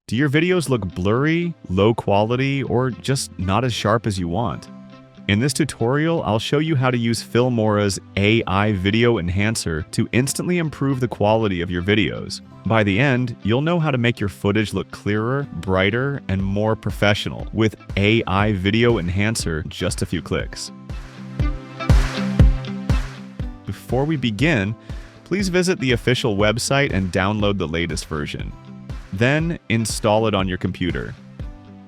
Do your videos look blurry, low quality, or just not as sharp as you want? In this tutorial, I'll show you how to use Filmora's AI Video Enhancer to instantly improve the quality of your videos. By the end, you'll know how to make your footage look clearer, brighter, and more professional with AI Video Enhancer in just a few clicks. Before we begin, please visit the official website and download the latest version. Then, install it on your computer.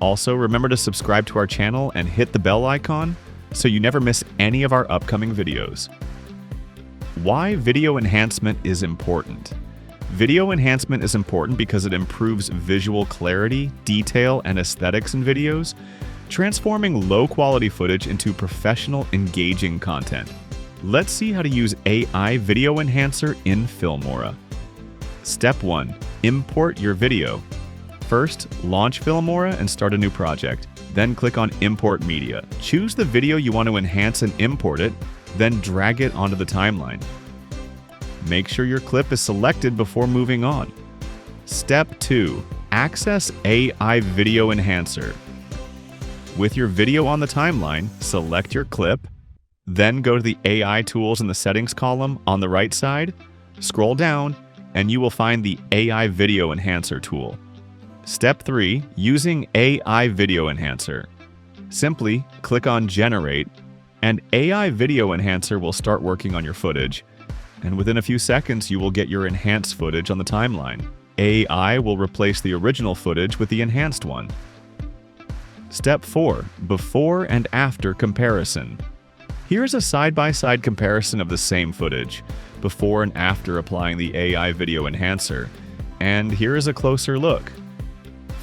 Also, remember to subscribe to our channel and hit the bell icon so you never miss any of our upcoming videos. Why video enhancement is important? Video enhancement is important because it improves visual clarity, detail, and aesthetics in videos, transforming low-quality footage into professional, engaging content. Let's see how to use AI Video Enhancer in Filmora. Step 1. Import your video. First, launch Filmora and start a new project. Then click on Import Media. Choose the video you want to enhance and import it, then drag it onto the timeline. Make sure your clip is selected before moving on. Step 2. Access AI Video Enhancer. With your video on the timeline, select your clip, then go to the AI tools in the settings column on the right side, scroll down, and you will find the AI Video Enhancer tool. Step 3. Using AI Video Enhancer. Simply click on Generate, and AI Video Enhancer will start working on your footage. And within a few seconds, you will get your enhanced footage on the timeline. AI will replace the original footage with the enhanced one. Step 4. Before and after comparison. Here's a side-by-side comparison of the same footage, before and after applying the AI Video Enhancer. And here is a closer look.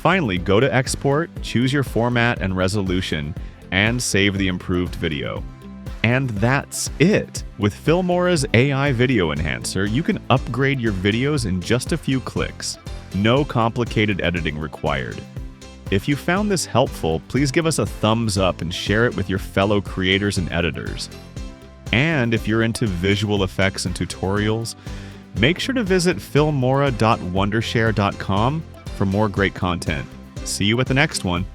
Finally, go to Export, choose your format and resolution, and save the improved video. And that's it! With Filmora's AI Video Enhancer, you can upgrade your videos in just a few clicks. No complicated editing required. If you found this helpful, please give us a thumbs up and share it with your fellow creators and editors. And if you're into visual effects and tutorials, make sure to visit filmora.wondershare.com for more great content. See you at the next one.